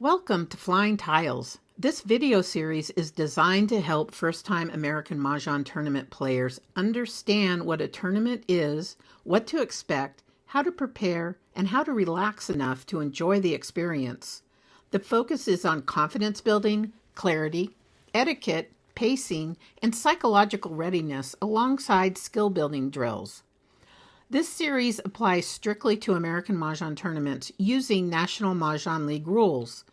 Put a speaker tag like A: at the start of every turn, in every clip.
A: Welcome to Flying Tiles. This video series is designed to help first-time American Mah Jongg tournament players understand what a tournament is, what to expect, how to prepare, and how to relax enough to enjoy the experience. The focus is on confidence building, clarity, etiquette, pacing, and psychological readiness alongside skill building drills. This series applies strictly to American Mah Jongg tournaments using National Mah Jongg League rules.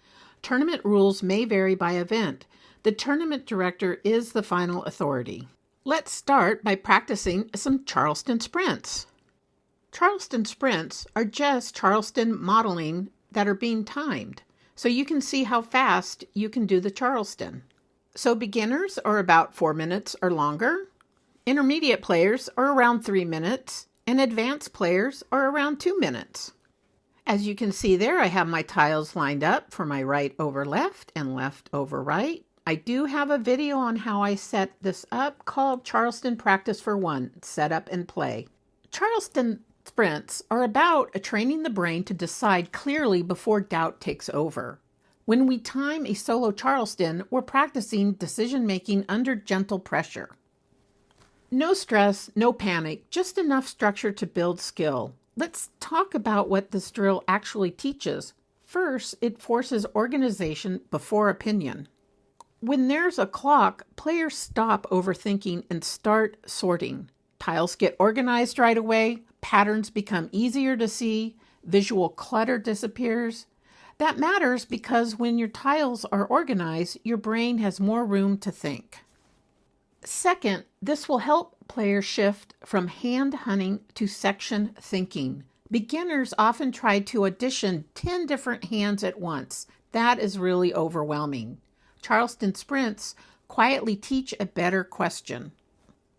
A: Tournament rules may vary by event. The tournament director is the final authority. Let's start by practicing some Charleston sprints. Charleston sprints are just Charleston modeling that are being timed, so you can see how fast you can do the Charleston. So beginners are about 4 minutes or longer. Intermediate players are around 3 minutes. And advanced players are around 2 minutes. As you can see there, I have my tiles lined up for my right over left and left over right. I do have a video on how I set this up called Charleston Practice for One, Set Up and Play. Charleston sprints are about training the brain to decide clearly before doubt takes over. When we time a solo Charleston, we're practicing decision-making under gentle pressure. No stress, no panic, just enough structure to build skill. Let's talk about what this drill actually teaches. First, it forces organization before opinion. When there's a clock, players stop overthinking and start sorting. Tiles get organized right away, patterns become easier to see, visual clutter disappears. That matters because when your tiles are organized, your brain has more room to think. Second, this will help players shift from hand hunting to section thinking. Beginners often try to audition 10 different hands at once. That is really overwhelming. Charleston sprints quietly teach a better question.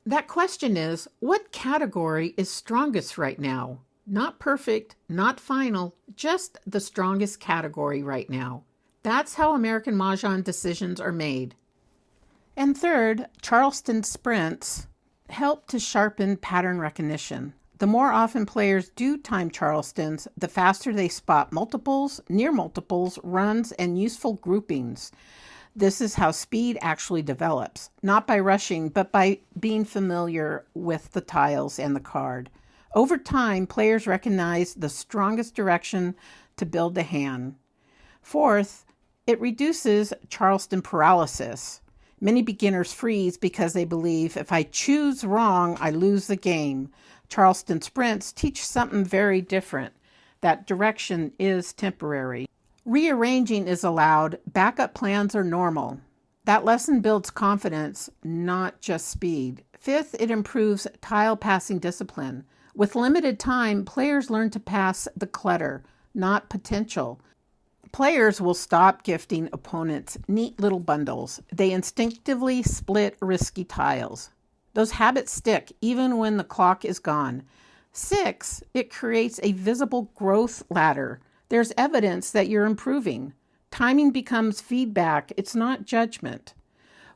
A: That question is, what category is strongest right now? Not perfect, not final, just the strongest category right now. That's how American Mah Jongg decisions are made. And third, Charleston sprints help to sharpen pattern recognition. The more often players do time Charlestons, the faster they spot multiples, near multiples, runs, and useful groupings. This is how speed actually develops, not by rushing, but by being familiar with the tiles and the card. Over time, players recognize the strongest direction to build a hand. Fourth, it reduces Charleston paralysis. Many beginners freeze because they believe if I choose wrong, I lose the game. Charleston sprints teach something very different. That direction is temporary. Rearranging is allowed. Backup plans are normal. That lesson builds confidence, not just speed. Fifth, it improves tile passing discipline. With limited time, players learn to pass the clutter, not potential. Players will stop gifting opponents neat little bundles. They instinctively split risky tiles. Those habits stick even when the clock is gone. 6, it creates a visible growth ladder. There's evidence that you're improving. Timing becomes feedback. It's not judgment.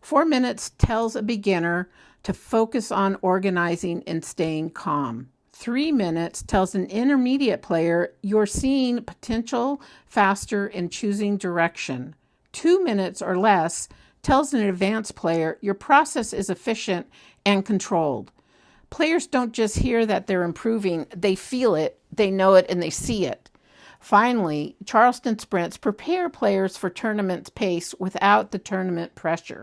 A: 4 minutes tells a beginner to focus on organizing and staying calm. 3 minutes tells an intermediate player you're seeing potential faster and choosing direction. 2 minutes or less tells an advanced player your process is efficient and controlled. Players don't just hear that they're improving, they feel it, they know it, and they see it. Finally, Charleston sprints prepare players for tournament pace without the tournament pressure.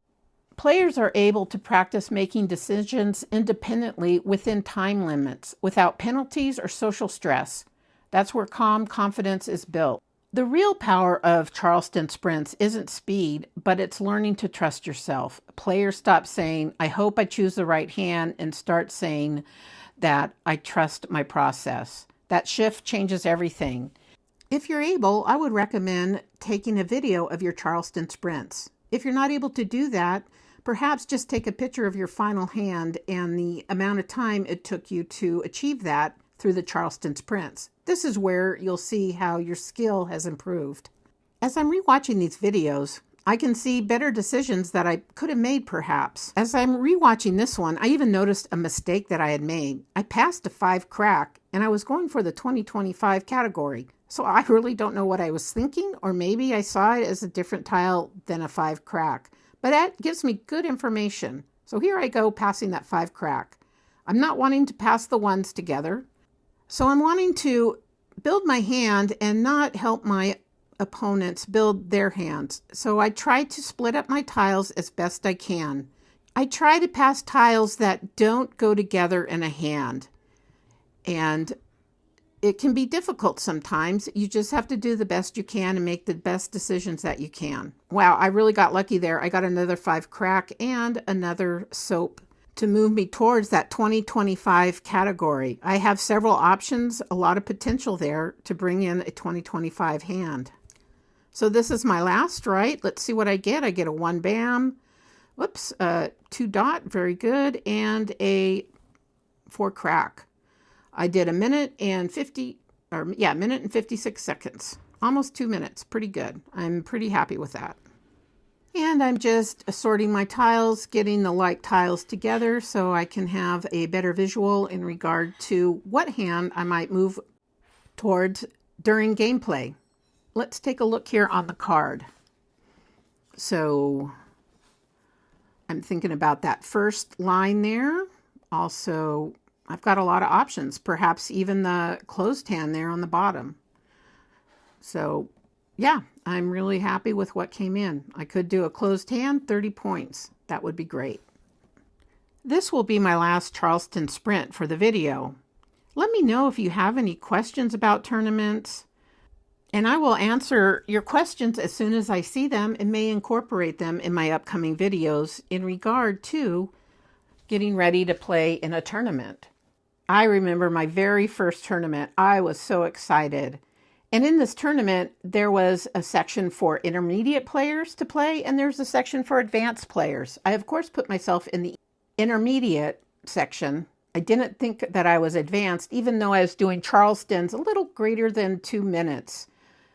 A: Players are able to practice making decisions independently within time limits, without penalties or social stress. That's where calm confidence is built. The real power of Charleston sprints isn't speed, but it's learning to trust yourself. Players stop saying, I hope I choose the right hand, and start saying that I trust my process. That shift changes everything. If you're able, I would recommend taking a video of your Charleston sprints. If you're not able to do that, perhaps just take a picture of your final hand and the amount of time it took you to achieve that through the Charleston sprints. This is where you'll see how your skill has improved. As I'm rewatching these videos, I can see better decisions that I could have made perhaps. As I'm rewatching this one, I even noticed a mistake that I had made. I passed a 5 crack and I was going for the 2025 category. So I really don't know what I was thinking, or maybe I saw it as a different tile than a 5 crack. But that gives me good information. So here I go passing that 5 crack. I'm not wanting to pass the ones together. So I'm wanting to build my hand and not help my opponents build their hands. So I try to split up my tiles as best I can. I try to pass tiles that don't go together in a hand. And it can be difficult sometimes. You just have to do the best you can and make the best decisions that you can. Wow, I really got lucky there. I got another 5 crack and another soap to move me towards that 2025 category. I have several options, a lot of potential there to bring in a 2025 hand. So this is my last, right? Let's see what I get. I get a 1 bam, whoops, 2 dot, very good, and a 4 crack. I did a minute and 56 seconds. Almost 2 minutes. Pretty good. I'm pretty happy with that. And I'm just assorting my tiles, getting the like tiles together so I can have a better visual in regard to what hand I might move towards during gameplay. Let's take a look here on the card. So I'm thinking about that first line there. Also, I've got a lot of options, perhaps even the closed hand there on the bottom. So yeah, I'm really happy with what came in. I could do a closed hand, 30 points. That would be great. This will be my last Charleston sprint for the video. Let me know if you have any questions about tournaments, and I will answer your questions as soon as I see them and may incorporate them in my upcoming videos in regard to getting ready to play in a tournament. I remember my very first tournament. I was so excited. And in this tournament, there was a section for intermediate players to play, and there's a section for advanced players. I, of course, put myself in the intermediate section. I didn't think that I was advanced, even though I was doing Charleston's a little greater than 2 minutes.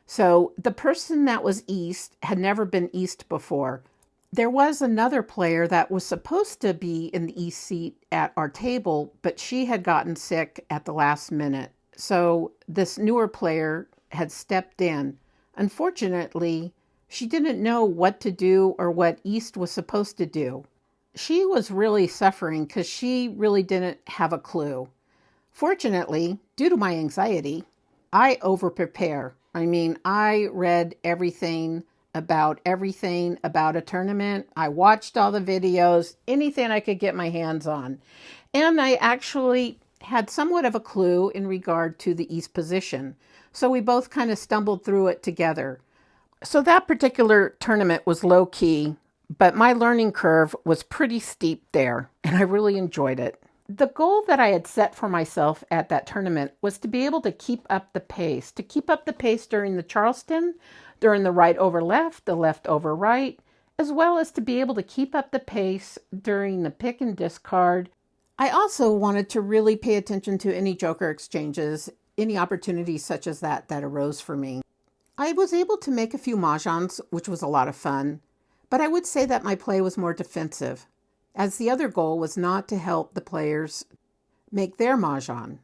A: So the person that was East had never been East before. There was another player that was supposed to be in the East seat at our table, but she had gotten sick at the last minute. So this newer player had stepped in. Unfortunately, she didn't know what to do or what East was supposed to do. She was really suffering because she really didn't have a clue. Fortunately, due to my anxiety, I over-prepare. I mean, I read everything about a tournament. I watched all the videos, anything I could get my hands on. And I actually had somewhat of a clue in regard to the East position. So we both kind of stumbled through it together. So that particular tournament was low key, but my learning curve was pretty steep there, and I really enjoyed it. The goal that I had set for myself at that tournament was to be able to keep up the pace, during the Charleston, during the right over left, the left over right, as well as to be able to keep up the pace during the pick and discard. I also wanted to really pay attention to any joker exchanges, any opportunities such as that arose for me. I was able to make a few mahjongs, which was a lot of fun, but I would say that my play was more defensive, as the other goal was not to help the players make their mahjong.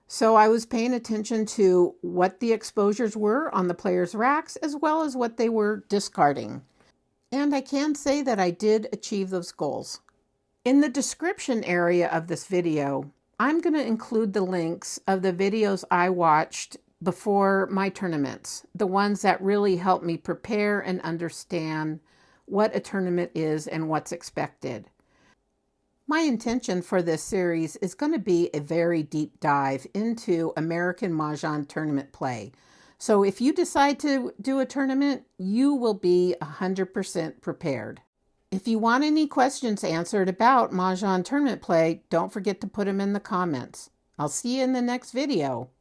A: So I was paying attention to what the exposures were on the players' racks, as well as what they were discarding. And I can say that I did achieve those goals. In the description area of this video, I'm going to include the links of the videos I watched before my tournaments, the ones that really helped me prepare and understand what a tournament is and what's expected. My intention for this series is going to be a very deep dive into American Mah Jongg tournament play. So if you decide to do a tournament, you will be 100% prepared. If you want any questions answered about Mah Jongg tournament play, don't forget to put them in the comments. I'll see you in the next video.